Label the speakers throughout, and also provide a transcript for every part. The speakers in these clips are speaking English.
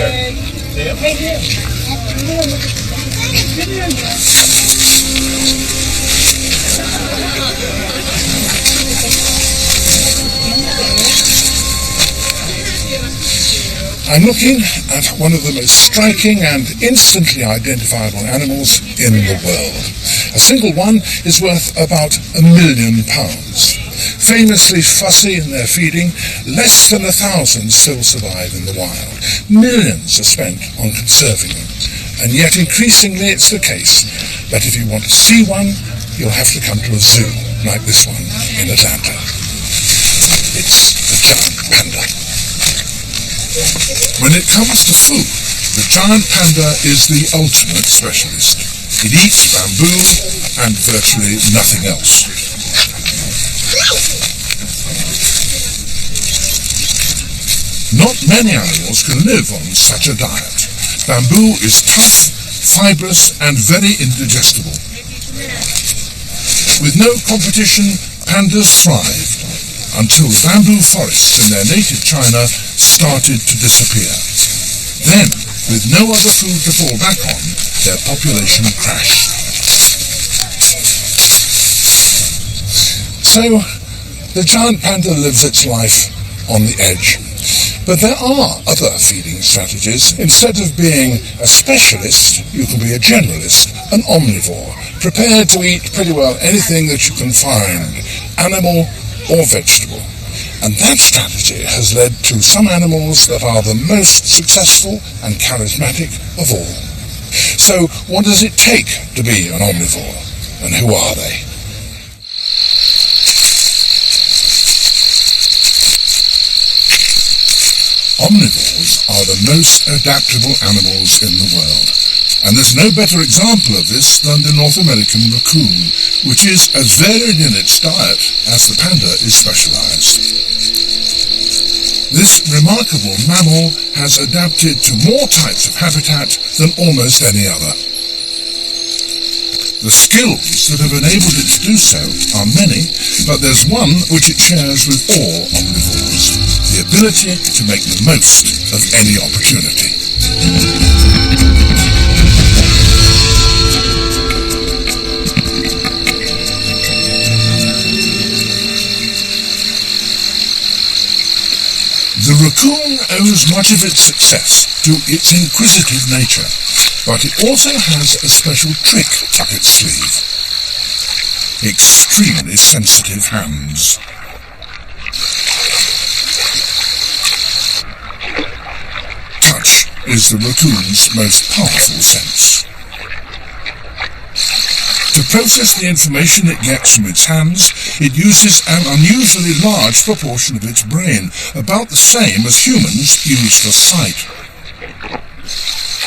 Speaker 1: Right here.
Speaker 2: I'm looking at one of the most striking and instantly identifiable animals in the world. A single one is worth about £1 million. Famously fussy in their feeding, less than 1,000 still survive in the wild. Millions are spent on conserving them. And yet increasingly it's the case that if you want to see one, you'll have to come to a zoo like this one in Atlanta. It's the giant panda. When it comes to food, the giant panda is the ultimate specialist. It eats bamboo and virtually nothing else. Not many animals can live on such a diet. Bamboo is tough, fibrous, and very indigestible. With no competition, pandas thrived until the bamboo forests in their native China started to disappear. Then, with no other food to fall back on, their population crashed. So, the giant panda lives its life on the edge. But there are other feeding strategies. Instead of being a specialist, you can be a generalist, an omnivore, prepared to eat pretty well anything that you can find, animal or vegetable. And that strategy has led to some animals that are the most successful and charismatic of all. So what does it take to be an omnivore? And who are they? Omnivores are the most adaptable animals in the world. And there's no better example of this than the North American raccoon, which is as varied in its diet as the panda is specialized. This remarkable mammal has adapted to more types of habitat than almost any other. The skills that have enabled it to do so are many, but there's one which it shares with all omnivores: the ability to make the most of any opportunity. The raccoon owes much of its success to its inquisitive nature, but it also has a special trick up its sleeve: extremely sensitive hands. Touch is the raccoon's most powerful sense. To process the information it gets from its hands, it uses an unusually large proportion of its brain, about the same as humans use for sight.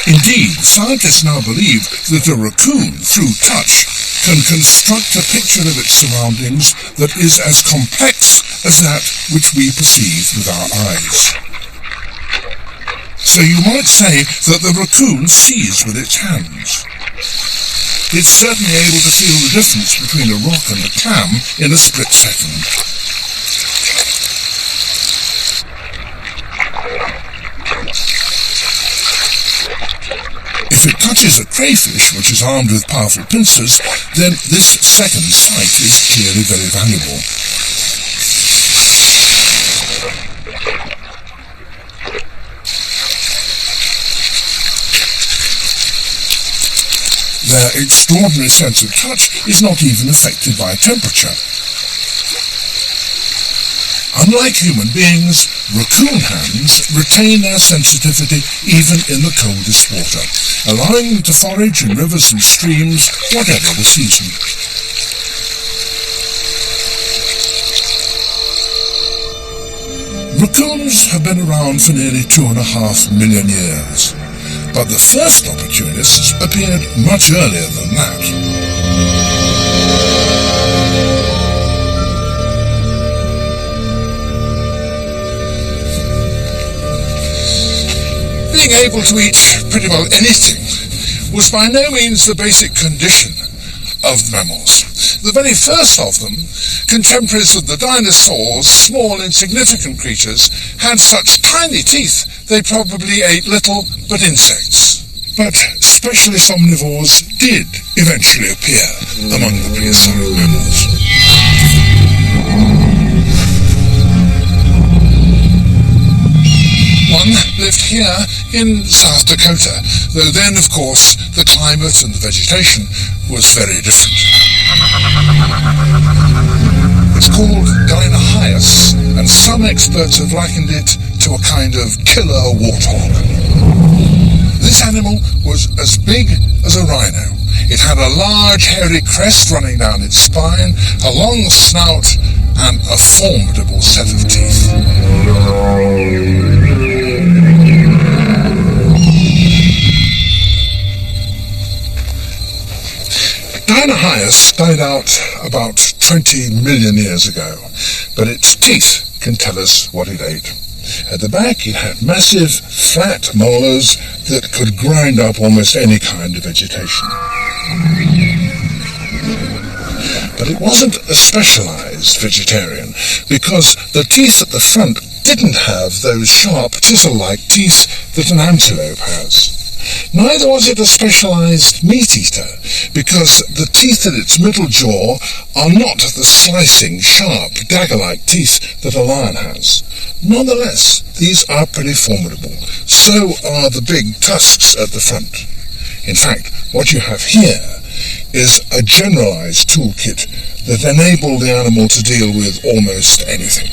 Speaker 2: Indeed, scientists now believe that a raccoon, through touch, can construct a picture of its surroundings that is as complex as that which we perceive with our eyes. So you might say that the raccoon sees with its hands. It's certainly able to feel the difference between a rock and a clam in a split second. If it touches a crayfish, which is armed with powerful pincers, then this second sight is clearly very valuable. Their extraordinary sense of touch is not even affected by temperature. Unlike human beings, raccoon hands retain their sensitivity even in the coldest water, allowing them to forage in rivers and streams, whatever the season. Raccoons have been around for nearly 2.5 million years. But the first opportunists appeared much earlier than that. Being able to eat pretty well anything was by no means the basic condition of mammals. The very first of them, contemporaries of the dinosaurs, small insignificant creatures, had such tiny teeth they probably ate little but insects. But specialist omnivores did eventually appear among the prehistoric mammals. One lived here in South Dakota, though then, of course, the climate and the vegetation was very different. It's called Dinohyus, and some experts have likened it to a kind of killer warthog. This animal was as big as a rhino. It had a large hairy crest running down its spine, a long snout, and a formidable set of teeth. Dinohyus died out about 20 million years ago, but its teeth can tell us what it ate. At the back, it had massive, flat molars that could grind up almost any kind of vegetation. But it wasn't a specialized vegetarian, because the teeth at the front didn't have those sharp, chisel-like teeth that an antelope has. Neither was it a specialized meat-eater, because the teeth in its middle jaw are not the slicing, sharp, dagger-like teeth that a lion has. Nonetheless, these are pretty formidable. So are the big tusks at the front. In fact, what you have here is a generalized toolkit that enabled the animal to deal with almost anything.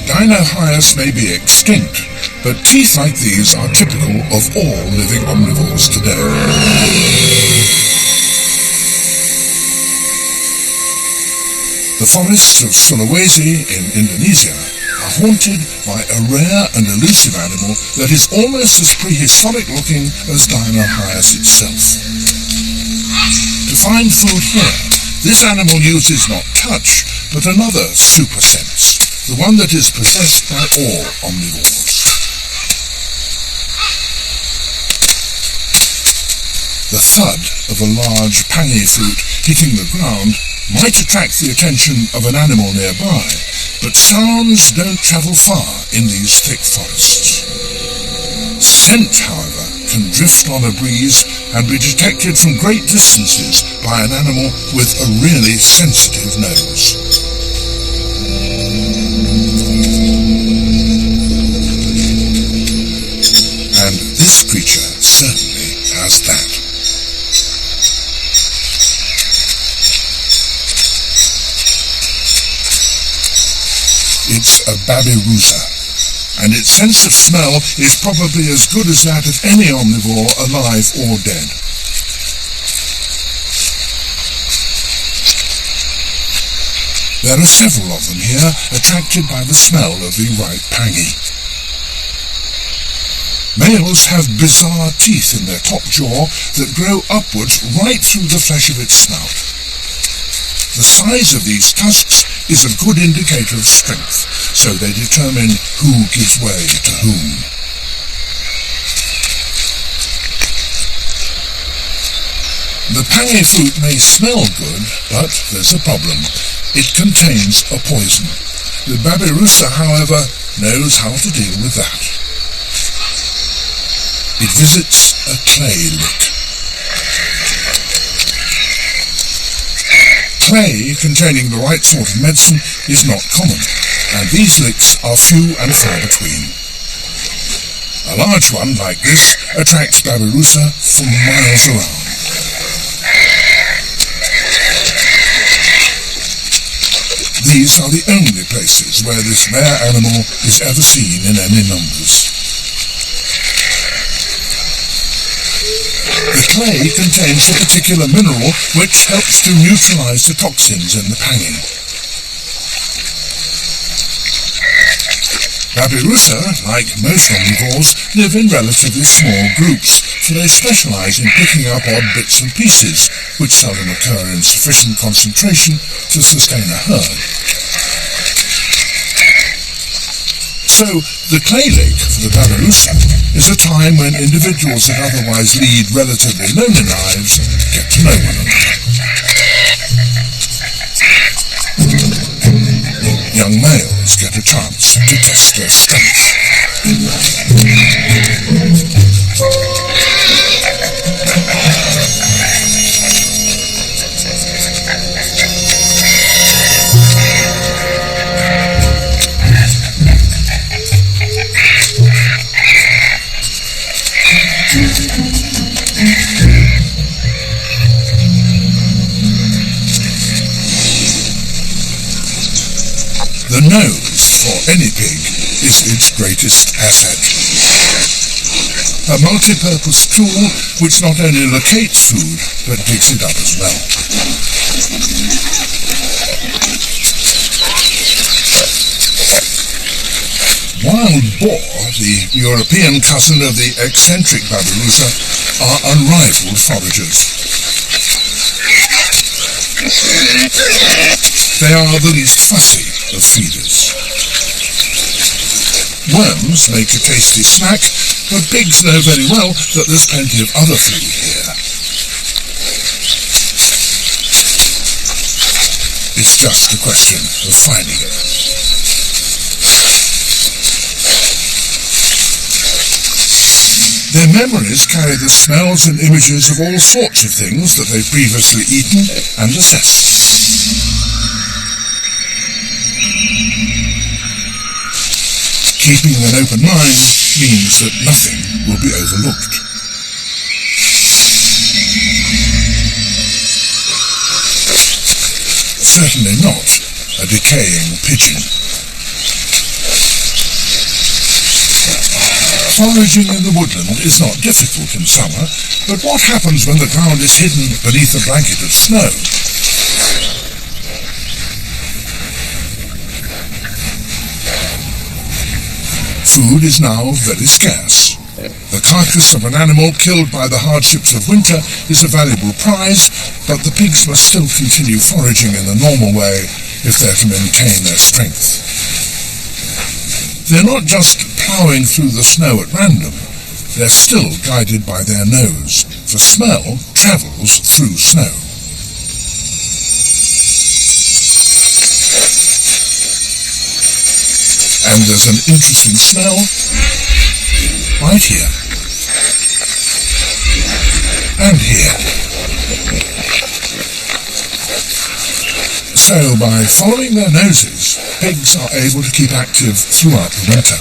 Speaker 2: Dinohyus may be extinct, but teeth like these are typical of all living omnivores today. The forests of Sulawesi in Indonesia are haunted by a rare and elusive animal that is almost as prehistoric looking as Dinohyus itself. To find food here, this animal uses not touch, but another super sense, the one that is possessed by all omnivores. The thud of a large pangy fruit hitting the ground might attract the attention of an animal nearby, but sounds don't travel far in these thick forests. Scent, however, can drift on a breeze and be detected from great distances by an animal with a really sensitive nose. And this creature certainly has that. It's a babirusa, and its sense of smell is probably as good as that of any omnivore, alive or dead. There are several of them here, attracted by the smell of the ripe pangy. Males have bizarre teeth in their top jaw that grow upwards right through the flesh of its snout. The size of these tusks is a good indicator of strength, so they determine who gives way to whom. The pangy fruit may smell good, but there's a problem. It contains a poison. The babirusa, however, knows how to deal with that. It visits a clay lick. Clay containing the right sort of medicine is not common, and these licks are few and far between. A large one like this attracts babirusa for miles around. These are the only places where this rare animal is ever seen in any numbers. The clay contains a particular mineral which helps to neutralize the toxins in the pangy. Babirusa, like most omnivores, live in relatively small groups, for they specialize in picking up odd bits and pieces, which seldom occur in sufficient concentration to sustain a herd. So the clay lake for the Babirusa is a time when individuals that otherwise lead relatively lonely lives get to know one another. Young males get a chance to test their strength. The nose, for any pig, is its greatest asset. A multi-purpose tool which not only locates food, but digs it up as well. Wild boar, the European cousin of the eccentric Babirusa, are unrivaled foragers. They are the least fussy of feeders. Worms make a tasty snack, but pigs know very well that there's plenty of other food here. It's just a question of finding it. Their memories carry the smells and images of all sorts of things that they've previously eaten and assessed. Keeping an open mind means that nothing will be overlooked. Certainly not a decaying pigeon. Foraging in the woodland is not difficult in summer, but what happens when the ground is hidden beneath a blanket of snow? Food is now very scarce. The carcass of an animal killed by the hardships of winter is a valuable prize, but the pigs must still continue foraging in the normal way if they're to maintain their strength. They're not just ploughing through the snow at random, they're still guided by their nose, for smell travels through snow. And there's an interesting smell right here. And here. So by following their noses, pigs are able to keep active throughout the winter.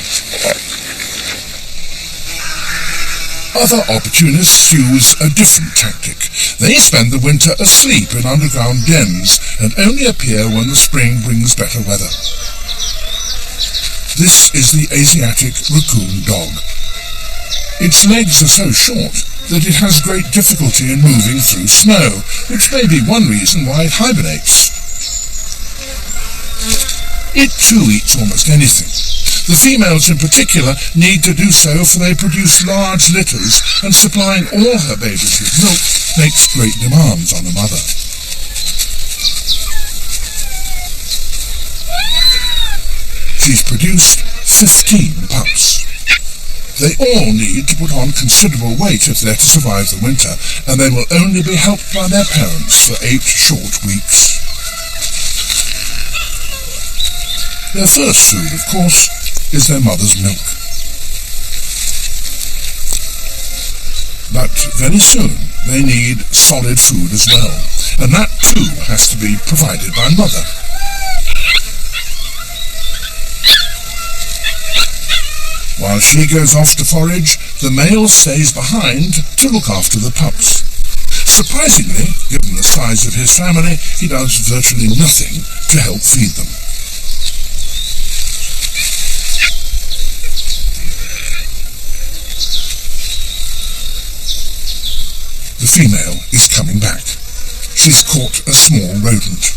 Speaker 2: Other opportunists use a different tactic. They spend the winter asleep in underground dens and only appear when the spring brings better weather. This is the Asiatic raccoon dog. Its legs are so short that it has great difficulty in moving through snow, which may be one reason why it hibernates. It too eats almost anything. The females in particular need to do so, for they produce large litters, and supplying all her babies with milk makes great demands on the mother. She's produced 15 pups. They all need to put on considerable weight if they're to survive the winter, and they will only be helped by their parents for 8 short weeks. Their first food, of course, is their mother's milk. But very soon they need solid food as well, and that too has to be provided by mother. While she goes off to forage, the male stays behind to look after the pups. Surprisingly, given the size of his family, he does virtually nothing to help feed them. The female is coming back. She's caught a small rodent.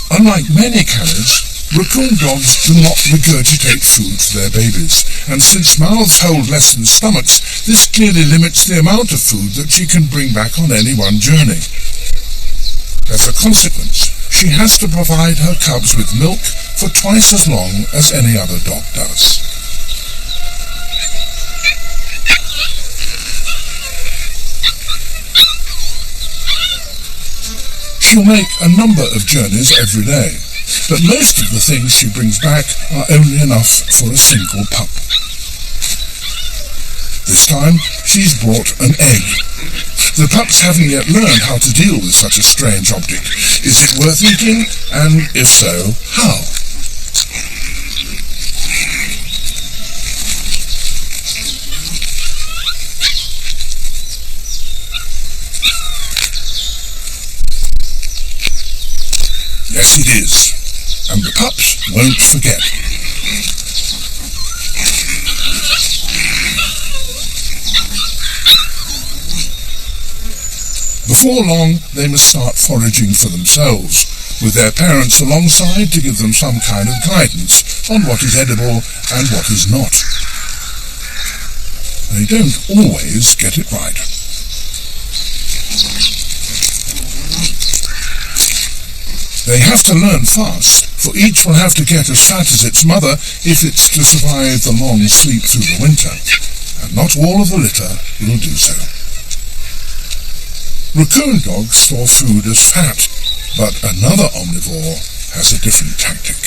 Speaker 2: Unlike many canids, raccoon dogs do not regurgitate food for their babies, and since mouths hold less than stomachs, this clearly limits the amount of food that she can bring back on any one journey. As a consequence, she has to provide her cubs with milk for twice as long as any other dog does. She'll make a number of journeys every day, but most of the things she brings back are only enough for a single pup. This time, she's brought an egg. The pups haven't yet learned how to deal with such a strange object. Is it worth eating? And if so, how? Yes, it is. And the pups won't forget. Before long, they must start foraging for themselves, with their parents alongside to give them some kind of guidance on what is edible and what is not. They don't always get it right. They have to learn fast, for each will have to get as fat as its mother if it's to survive the long sleep through the winter, and not all of the litter will do so. Raccoon dogs store food as fat, but another omnivore has a different tactic.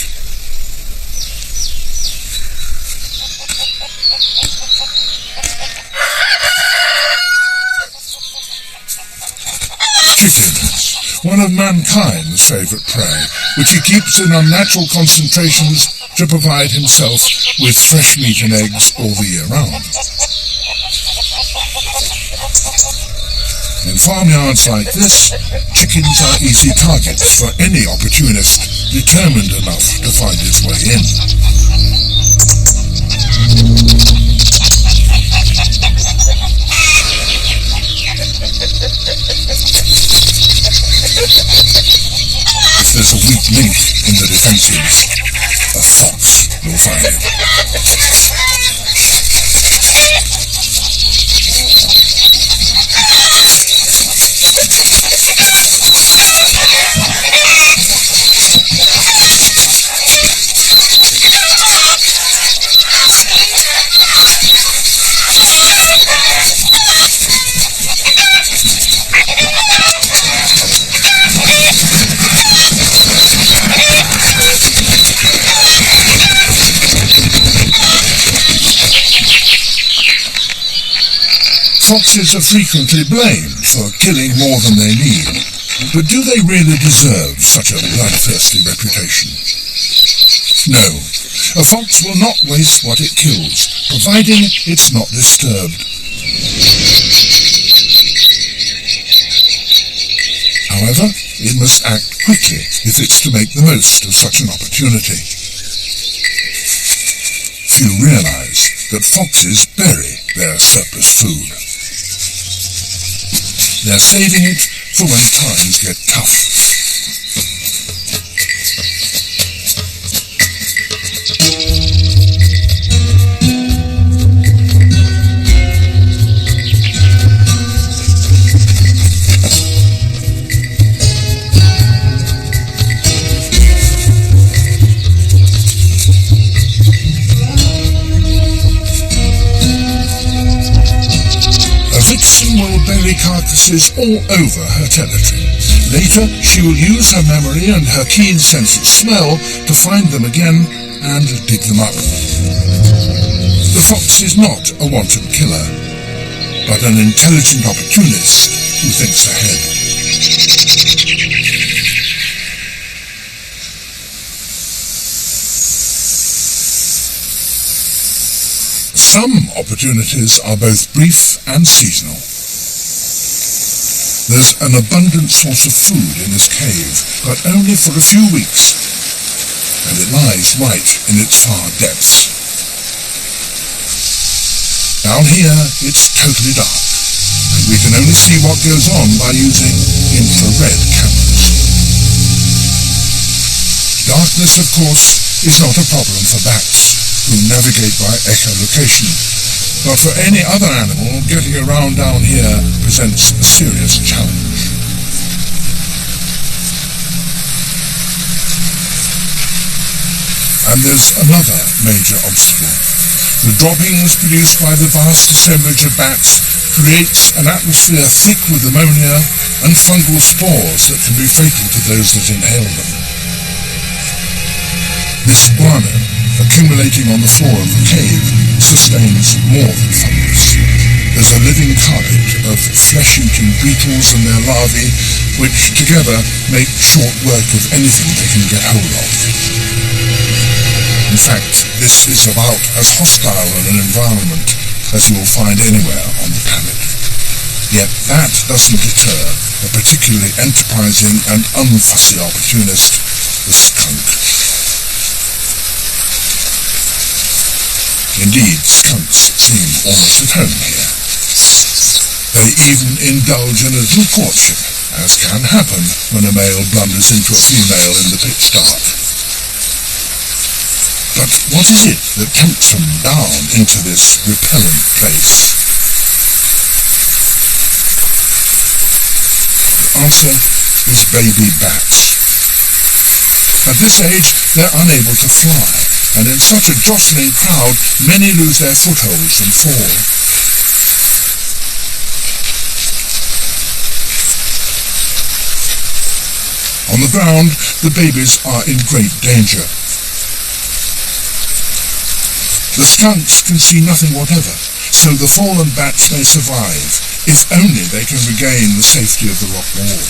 Speaker 2: Chickens, one of mankind's favourite prey, which he keeps in unnatural concentrations to provide himself with fresh meat and eggs all the year round. In farmyards like this, chickens are easy targets for any opportunist determined enough to find his way in. If there's a weak link in the defences, a fox will find it. Foxes are frequently blamed for killing more than they need, but do they really deserve such a bloodthirsty reputation? No, a fox will not waste what it kills, providing it's not disturbed. However, it must act quickly if it's to make the most of such an opportunity. Few realize that foxes bury their surplus food. They're saving it for when times get tough. Carcasses all over her territory. Later, she will use her memory and her keen sense of smell to find them again and dig them up. The fox is not a wanton killer, but an intelligent opportunist who thinks ahead. Some opportunities are both brief and seasonal. There's an abundant source of food in this cave, but only for a few weeks, and it lies right in its far depths. Down here, it's totally dark, and we can only see what goes on by using infrared cameras. Darkness, of course, is not a problem for bats, who navigate by echolocation. But for any other animal, getting around down here presents a serious challenge. And there's another major obstacle. The droppings produced by the vast assemblage of bats creates an atmosphere thick with ammonia and fungal spores that can be fatal to those that inhale them. This guano, accumulating on the floor of the cave, sustains more than fungus. There's a living carpet of flesh-eating beetles and their larvae, which together make short work of anything they can get hold of. In fact, this is about as hostile an environment as you will find anywhere on the planet. Yet that doesn't deter a particularly enterprising and unfussy opportunist, the skunk. Indeed, skunks seem almost at home here. They even indulge in a little courtship, as can happen when a male blunders into a female in the pitch dark. But what is it that tempts them down into this repellent place? The answer is baby bats. At this age, they're unable to fly, and in such a jostling crowd, many lose their footholds and fall. On the ground, the babies are in great danger. The skunks can see nothing whatever, so the fallen bats may survive, if only they can regain the safety of the rock wall.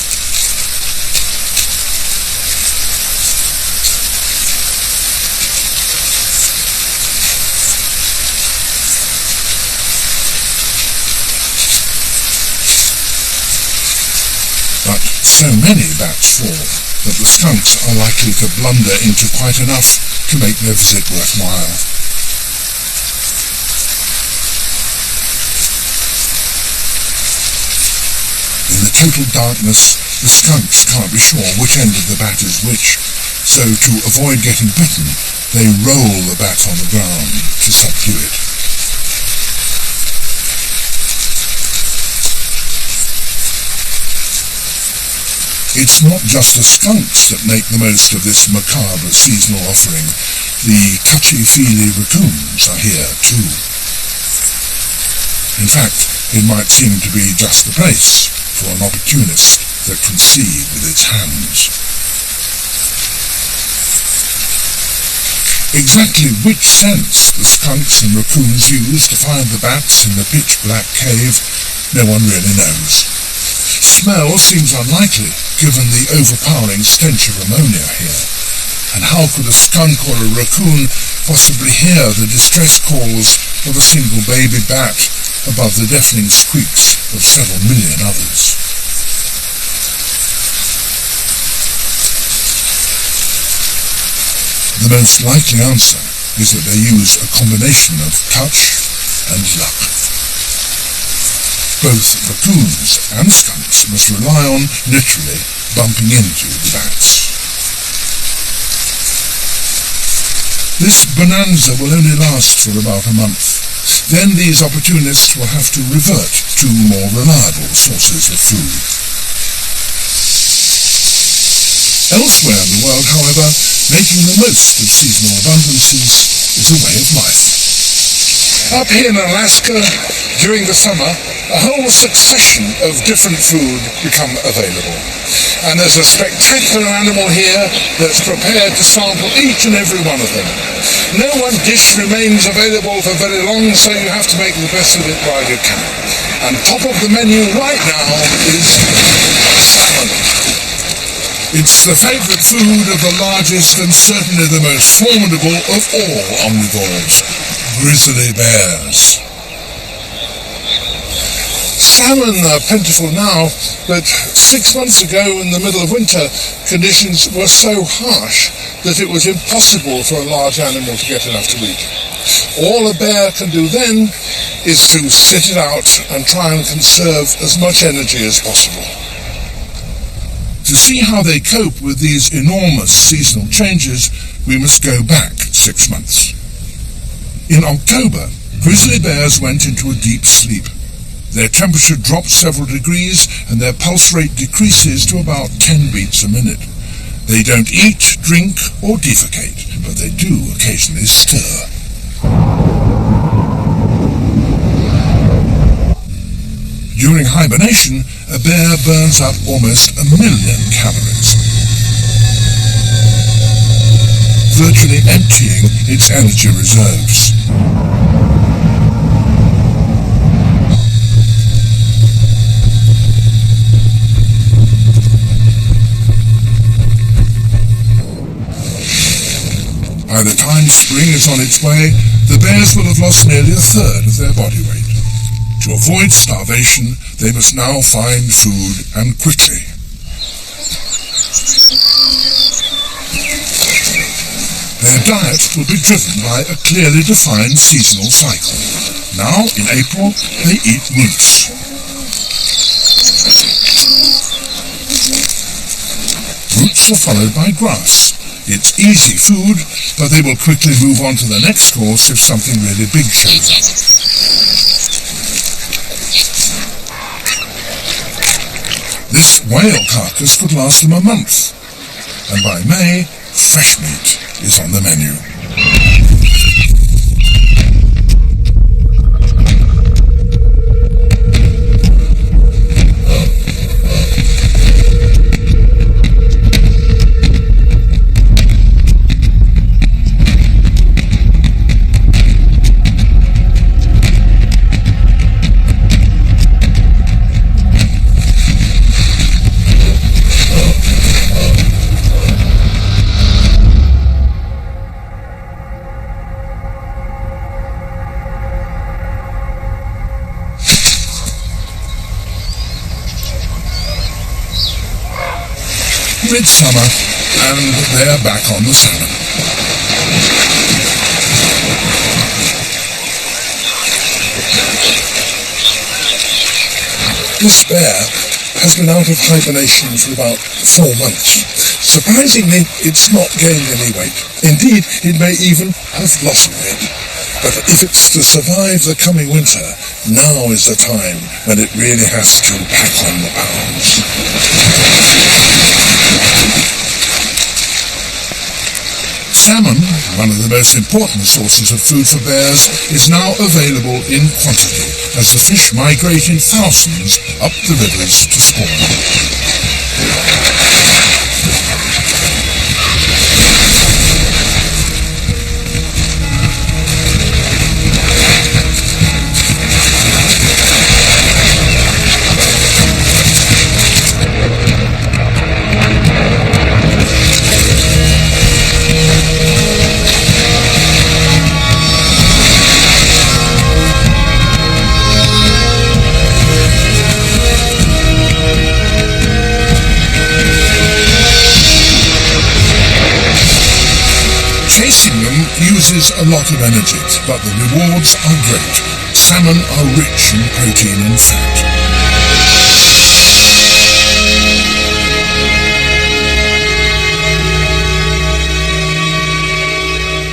Speaker 2: But so many bats fall that the skunks are likely to blunder into quite enough to make their visit worthwhile. In the total darkness, the skunks can't be sure which end of the bat is which, so to avoid getting bitten, they roll the bat on the ground to subdue it. It's not just the skunks that make the most of this macabre seasonal offering. The touchy-feely raccoons are here too. In fact, it might seem to be just the place for an opportunist that can see with its hands. Exactly which scents the skunks and raccoons use to find the bats in the pitch-black cave, no one really knows. Smell seems unlikely, given the overpowering stench of ammonia here. And how could a skunk or a raccoon possibly hear the distress calls of a single baby bat above the deafening squeaks of several million others? The most likely answer is that they use a combination of touch and luck. Both raccoons and skunks must rely on, literally, bumping into the bats. This bonanza will only last for about a month. Then these opportunists will have to revert to more reliable sources of food. Elsewhere in the world, however, making the most of seasonal abundances is a way of life. Up here in Alaska, during the summer, a whole succession of different food become available. And there's a spectacular animal here that's prepared to sample each and every one of them. No one dish remains available for very long, so you have to make the best of it while you can. And top of the menu right now is salmon. It's the favourite food of the largest and certainly the most formidable of all omnivores, grizzly bears. Salmon are plentiful now, but 6 months ago in the middle of winter, conditions were so harsh that it was impossible for a large animal to get enough to eat. All a bear can do then is to sit it out and try and conserve as much energy as possible. To see how they cope with these enormous seasonal changes, we must go back 6 months. In October, grizzly bears went into a deep sleep. Their temperature drops several degrees and their pulse rate decreases to about 10 beats a minute. They don't eat, drink, or defecate, but they do occasionally stir. During hibernation, a bear burns up almost 1 million calories, virtually emptying its energy reserves. By the time spring is on its way, the bears will have lost nearly 1/3 of their body weight. To avoid starvation, they must now find food, and quickly. Their diet will be driven by a clearly defined seasonal cycle. Now, in April, they eat roots. Roots are followed by grass. It's easy food, but they will quickly move on to the next course if something really big shows up. This whale carcass could last them a month, and by May, fresh meat is on the menu. Midsummer, and they're back on the salmon. This bear has been out of hibernation for about 4 months. Surprisingly, it's not gained any weight. Indeed, it may even have lost weight. But if it's to survive the coming winter, now is the time when it really has to pack on the pounds. Salmon, one of the most important sources of food for bears, is now available in quantity as the fish migrate in thousands up the rivers to spawn. Chasing them uses a lot of energy, but the rewards are great. Salmon are rich in protein and fat.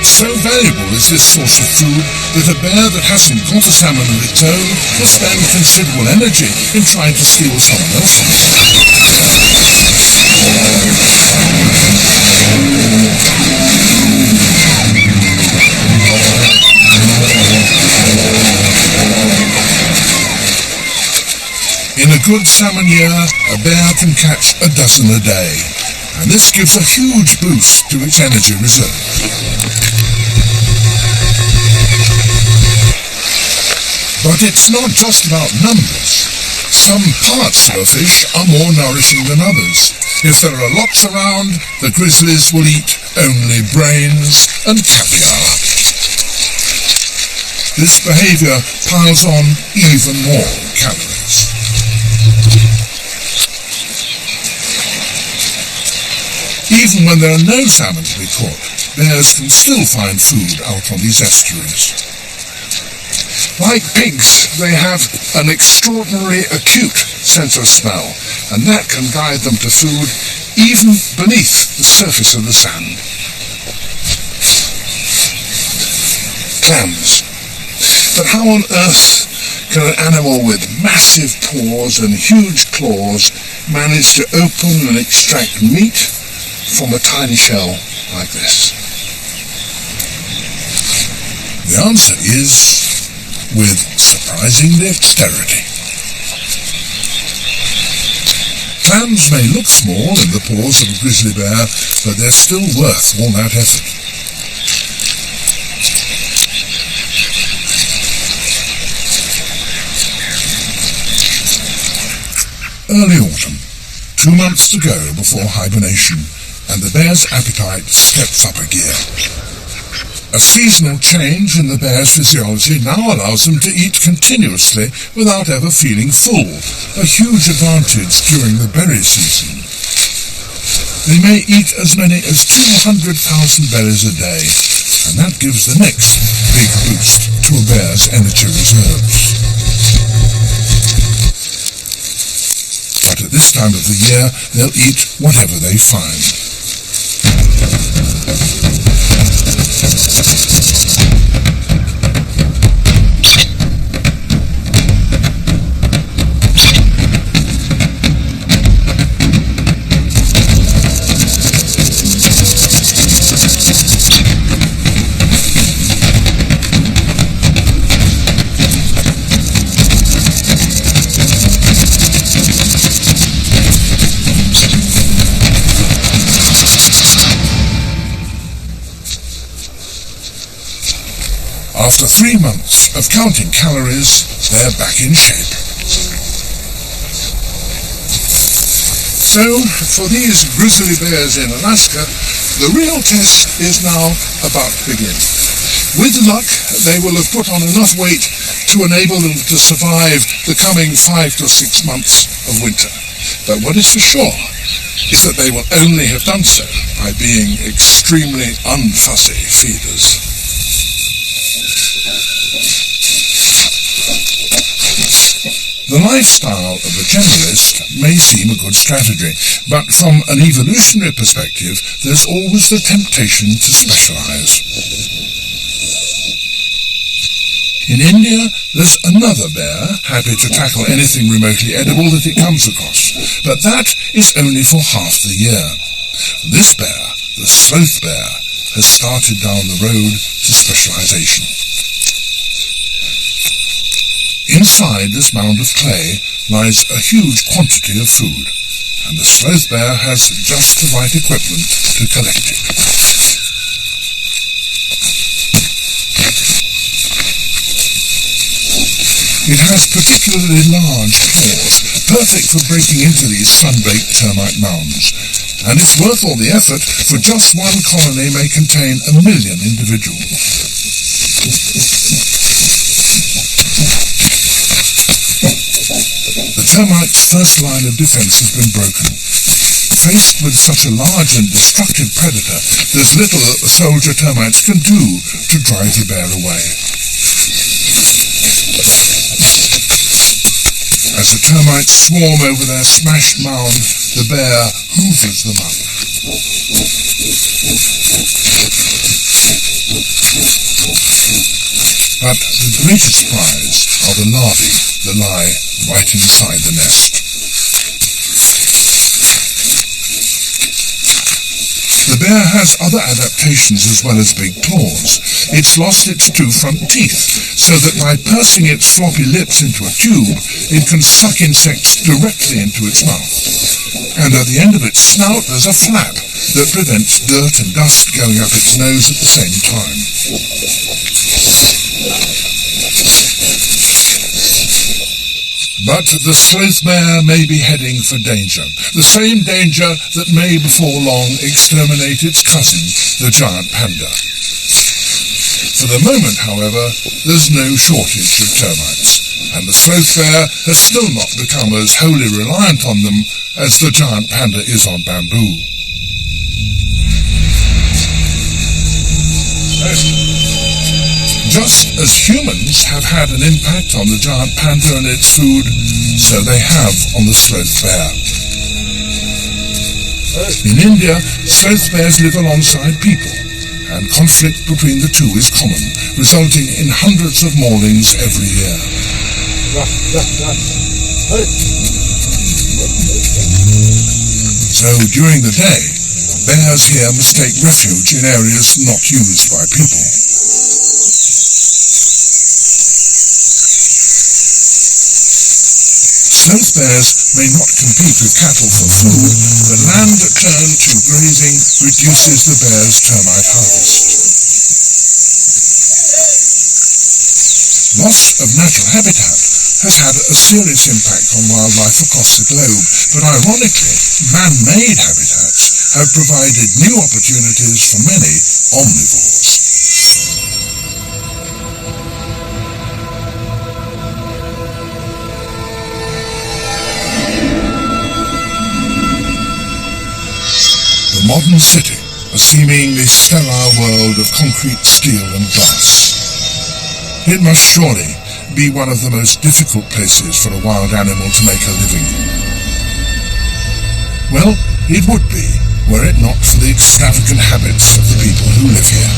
Speaker 2: So valuable is this source of food that a bear that hasn't caught a salmon of its own will spend considerable energy in trying to steal someone else's. In a good salmon year, a bear can catch a dozen a day, and this gives a huge boost to its energy reserve. But it's not just about numbers. Some parts of a fish are more nourishing than others. If there are lots around, the grizzlies will eat only brains and caviar. This behavior piles on even more calories. Even when there are no salmon to be caught, bears can still find food out on these estuaries. Like pigs, they have an extraordinarily acute sense of smell, and that can guide them to food even beneath the surface of the sand. Clams. But how on earth can an animal with massive paws and huge claws manage to open and extract meat from a tiny shell like this? The answer is with surprising dexterity. Clams may look small in the paws of a grizzly bear, but they're still worth all that effort. Early autumn, 2 months to go before hibernation, and the bear's appetite steps up a gear. A seasonal change in the bear's physiology now allows them to eat continuously without ever feeling full, a huge advantage during the berry season. They may eat as many as 200,000 berries a day, and that gives the next big boost to a bear's energy reserves. But at this time of the year, they'll eat whatever they find. After 3 months of counting calories, they're back in shape. So, for these grizzly bears in Alaska, the real test is now about to begin. With luck, they will have put on enough weight to enable them to survive the coming 5 to 6 months of winter. But what is for sure is that they will only have done so by being extremely unfussy feeders. The lifestyle of a generalist may seem a good strategy, but from an evolutionary perspective, there's always the temptation to specialize. In India, there's another bear happy to tackle anything remotely edible that it comes across, but that is only for half the year. This bear, the sloth bear, has started down the road to specialization. Inside this mound of clay lies a huge quantity of food, and the sloth bear has just the right equipment to collect it. It has particularly large claws, perfect for breaking into these sun-baked termite mounds, and it's worth all the effort, for just one colony may contain 1 million individuals. The termite's first line of defense has been broken. Faced with such a large and destructive predator, there's little that the soldier termites can do to drive the bear away. As the termites swarm over their smashed mound, the bear hoovers them up. But the greatest prize are the larvae that lie right inside the nest. The bear has other adaptations as well as big claws. It's lost its 2 front teeth, so that by pursing its floppy lips into a tube, it can suck insects directly into its mouth. And at the end of its snout there's a flap that prevents dirt and dust going up its nose at the same time. But the sloth bear may be heading for danger, the same danger that may before long exterminate its cousin, the giant panda. For the moment, however, there's no shortage of termites, and the sloth bear has still not become as wholly reliant on them as the giant panda is on bamboo. Just as humans have had an impact on the giant panda and its food, so they have on the sloth bear. In India, sloth bears live alongside people, and conflict between the two is common, resulting in hundreds of maulings every year. So during the day, bears here must take refuge in areas not used by people. Sloth bears may not compete with cattle for food, but land turned to grazing reduces the bear's termite harvest. Loss of natural habitat has had a serious impact on wildlife across the globe, but ironically, man-made habitats have provided new opportunities for many omnivores. The modern city, a seemingly sterile world of concrete, steel and glass. It must surely be one of the most difficult places for a wild animal to make a living. Well, it would be, were it not for the extravagant habits of the people who live here.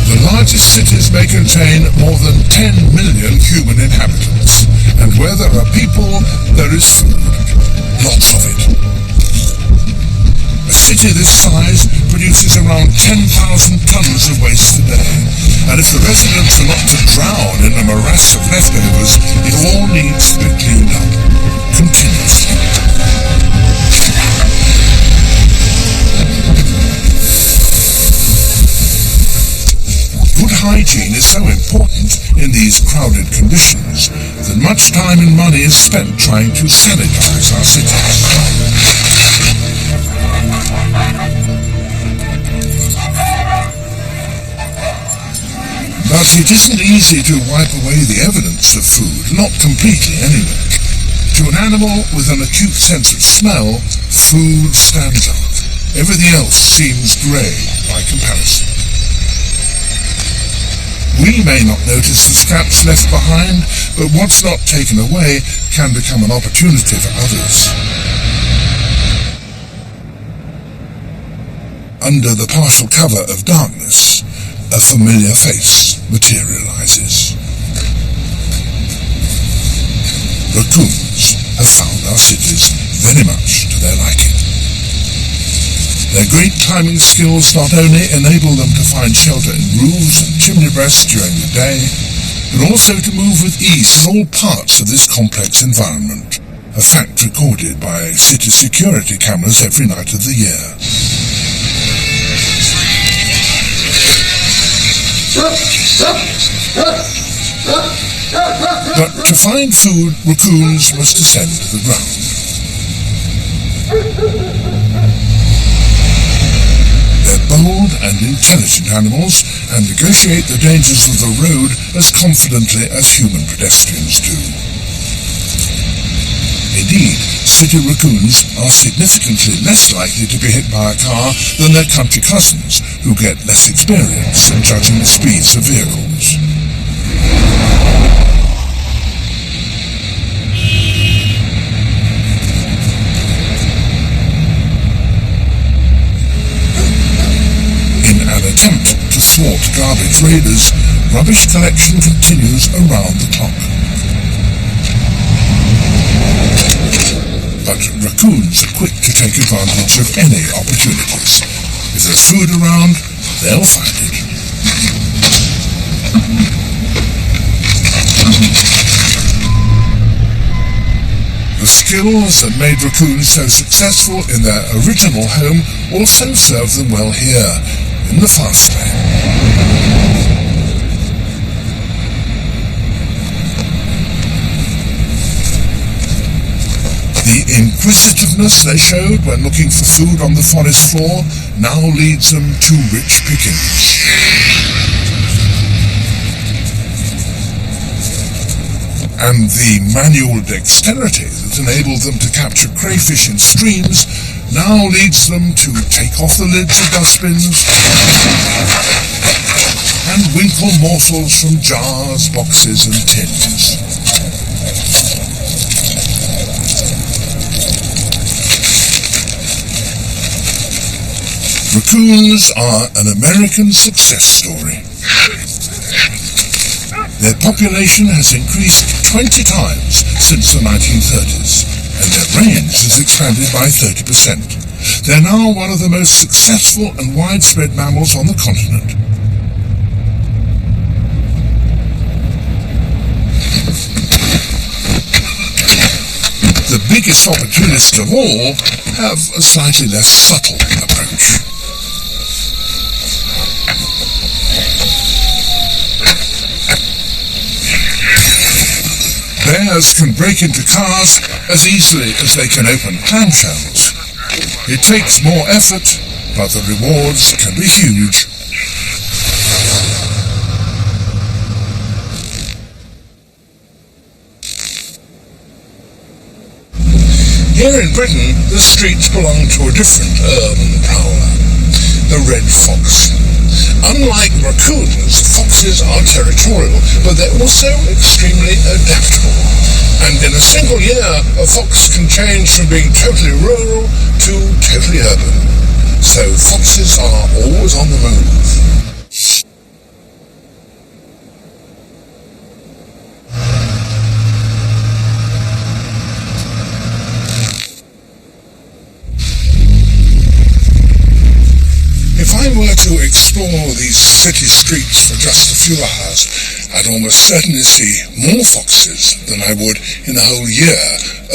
Speaker 2: The largest cities may contain more than 10 million human inhabitants, and where there are people, there is food. Lots of it. A city this size produces around 10,000 tons of waste a day, and if the residents are not to drown in a morass of leftovers, it all needs to be cleaned up, continuously. Good hygiene is so important in these crowded conditions that much time and money is spent trying to sanitize our cities. But it isn't easy to wipe away the evidence of food, not completely anyway. To an animal with an acute sense of smell, food stands out. Everything else seems grey by comparison. We may not notice the scraps left behind, but what's not taken away can become an opportunity for others. Under the partial cover of darkness, a familiar face materializes. Raccoons have found our cities very much to their liking. Their great climbing skills not only enable them to find shelter in roofs and chimney breasts during the day, but also to move with ease in all parts of this complex environment, a fact recorded by city security cameras every night of the year. But to find food, raccoons must descend to the ground. They're bold and intelligent animals and negotiate the dangers of the road as confidently as human pedestrians do. Indeed, city raccoons are significantly less likely to be hit by a car than their country cousins, who get less experience in judging the speeds of vehicles. In an attempt to thwart garbage raiders, rubbish collection continues around the clock. But raccoons are quick to take advantage of any opportunities. If there's food around, they'll find it. The skills that made raccoons so successful in their original home also serve them well here, in the fast lane. The inquisitiveness they showed when looking for food on the forest floor now leads them to rich pickings. And the manual dexterity that enabled them to capture crayfish in streams now leads them to take off the lids of dustbins and winkle morsels from jars, boxes and tins. Raccoons are an American success story. Their population has increased 20 times since the 1930s, and their range has expanded by 30%. They're now one of the most successful and widespread mammals on the continent. The biggest opportunists of all have a slightly less subtle approach. Bears can break into cars as easily as they can open clamshells. It takes more effort, but the rewards can be huge. Here in Britain, the streets belong to a different urban prowler, the red fox. Unlike raccoons, foxes are territorial, but they're also extremely adaptable. And in a single year, a fox can change from being totally rural to totally urban. So foxes are always on the move. If I were to explore these city streets for just a few hours, I'd almost certainly see more foxes than I would in a whole year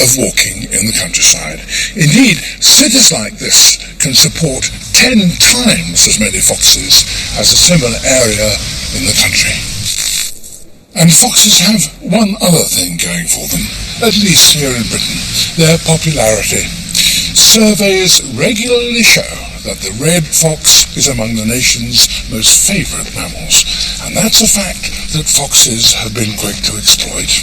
Speaker 2: of walking in the countryside. Indeed, cities like this can support 10 times as many foxes as a similar area in the country. And foxes have one other thing going for them, at least here in Britain, their popularity. Surveys regularly show that the red fox is among the nation's most favourite mammals, and that's a fact that foxes have been quick to exploit.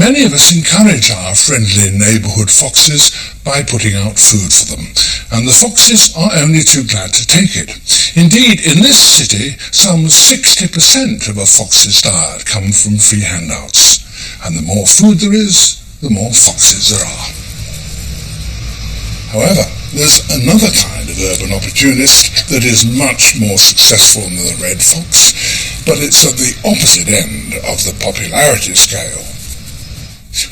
Speaker 2: Many of us encourage our friendly neighbourhood foxes by putting out food for them, and the foxes are only too glad to take it. Indeed, in this city, some 60% of a fox's diet come from free handouts, and the more food there is, the more foxes there are. However, there's another kind of urban opportunist that is much more successful than the red fox, but it's at the opposite end of the popularity scale.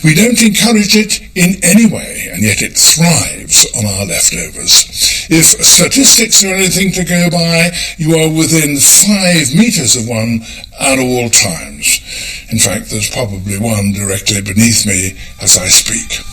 Speaker 2: We don't encourage it in any way, and yet it thrives on our leftovers. If statistics are anything to go by, you are within 5 meters of one at all times. In fact, there's probably one directly beneath me as I speak.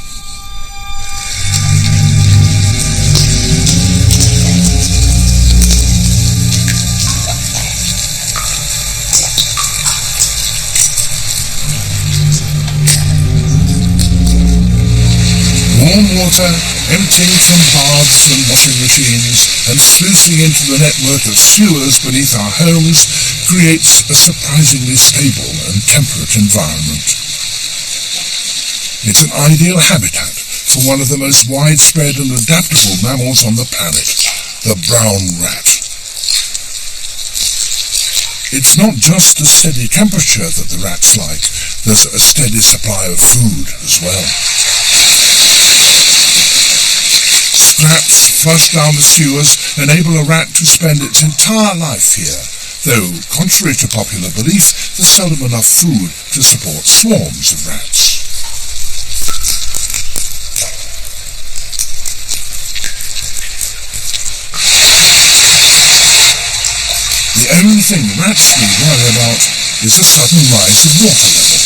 Speaker 2: Warm water emptying from baths and washing machines and sluicing into the network of sewers beneath our homes creates a surprisingly stable and temperate environment. It's an ideal habitat for one of the most widespread and adaptable mammals on the planet, the brown rat. It's not just a steady temperature that the rats like, there's a steady supply of food as well. Scraps flushed down the sewers enable a rat to spend its entire life here, though, contrary to popular belief, there's seldom enough food to support swarms of rats. The only thing rats need worry about is a sudden rise of water level.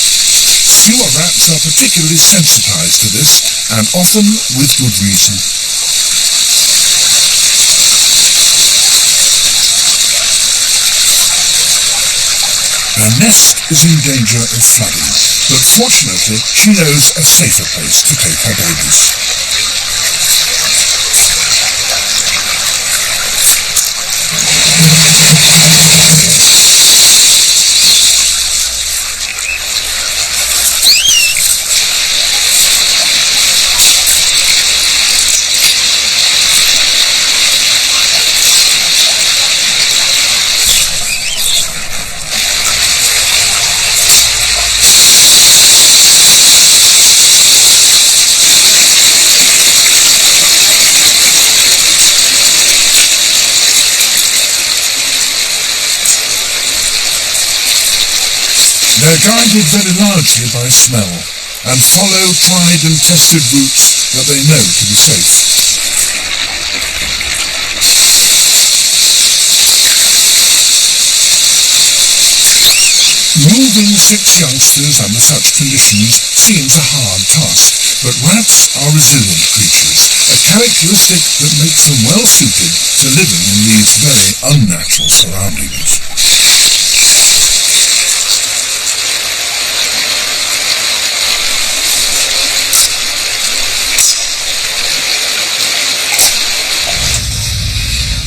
Speaker 2: Sewer rats are particularly sensitized to this, and often with good reason. Her nest is in danger of flooding, but fortunately she knows a safer place to take her babies. They're guided very largely by smell and follow tried and tested routes that they know to be safe. Moving 6 youngsters under such conditions seems a hard task, but rats are resilient creatures, a characteristic that makes them well suited to living in these very unnatural surroundings.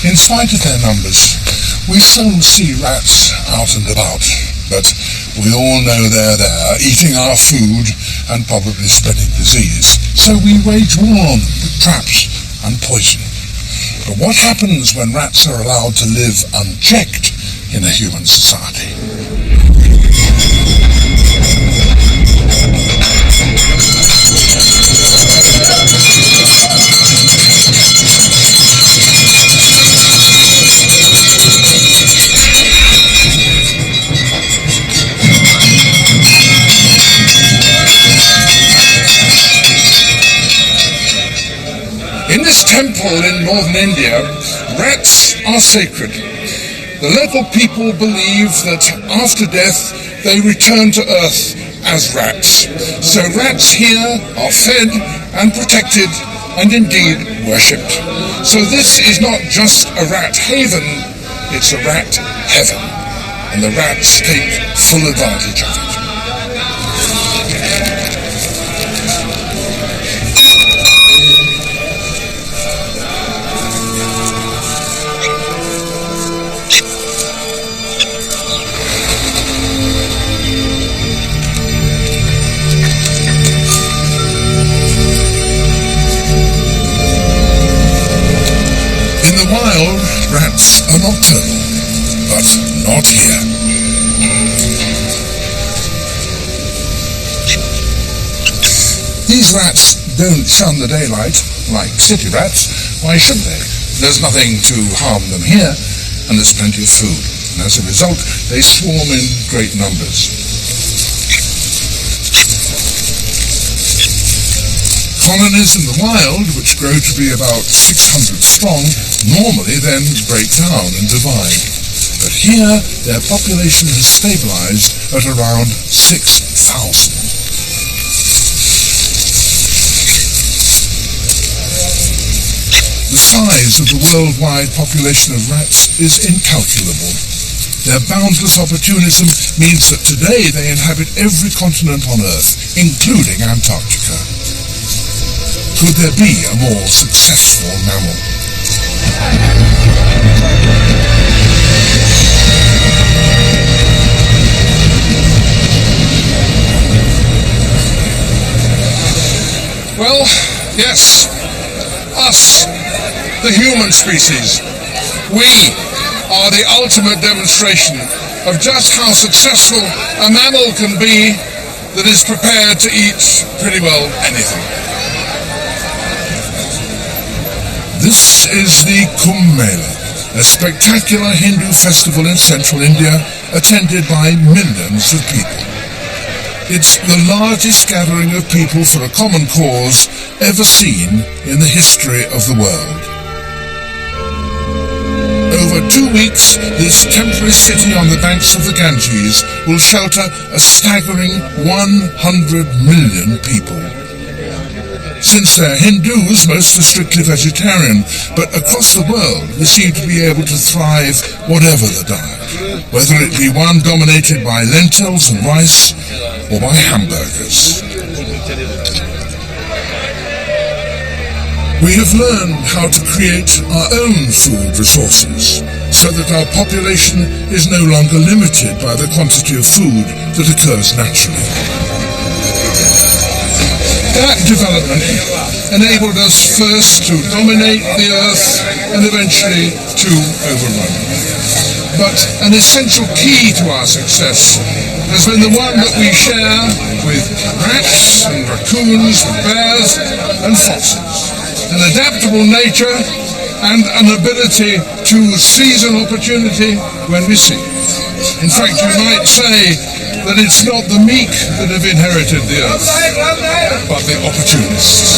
Speaker 2: In spite of their numbers, we seldom see rats out and about. But we all know they're there, eating our food and probably spreading disease. So we wage war on them with traps and poison. But what happens when rats are allowed to live unchecked in a human society? In this temple in northern India, rats are sacred. The local people believe that after death they return to earth as rats. So rats here are fed and protected and indeed worshipped. So this is not just a rat haven, it's a rat heaven. And the rats take full advantage of it. Wild rats are nocturnal, but not here. These rats don't shun the daylight like city rats. Why should they? There's nothing to harm them here, and there's plenty of food. And as a result, they swarm in great numbers. Colonies in the wild, which grow to be about 600 strong, normally then break down and divide. But here, their population has stabilized at around 6,000. The size of the worldwide population of rats is incalculable. Their boundless opportunism means that today they inhabit every continent on Earth, including Antarctica. Could there be a more successful mammal? Well, yes, us, the human species, we are the ultimate demonstration of just how successful a mammal can be that is prepared to eat pretty well anything. This is the Kumbh Mela, a spectacular Hindu festival in central India, attended by millions of people. It's the largest gathering of people for a common cause ever seen in the history of the world. Over 2 weeks, this temporary city on the banks of the Ganges will shelter a staggering 100 million people. Since they're Hindus, most are strictly vegetarian, but across the world they seem to be able to thrive whatever the diet, whether it be one dominated by lentils and rice or by hamburgers. We have learned how to create our own food resources so that our population is no longer limited by the quantity of food that occurs naturally. That development enabled us first to dominate the earth and eventually to overrun it. But an essential key to our success has been the one that we share with rats and raccoons and bears and foxes. An adaptable nature and an ability to seize an opportunity when we see it. In fact, you might say that it's not the meek that have inherited the earth, but the opportunists.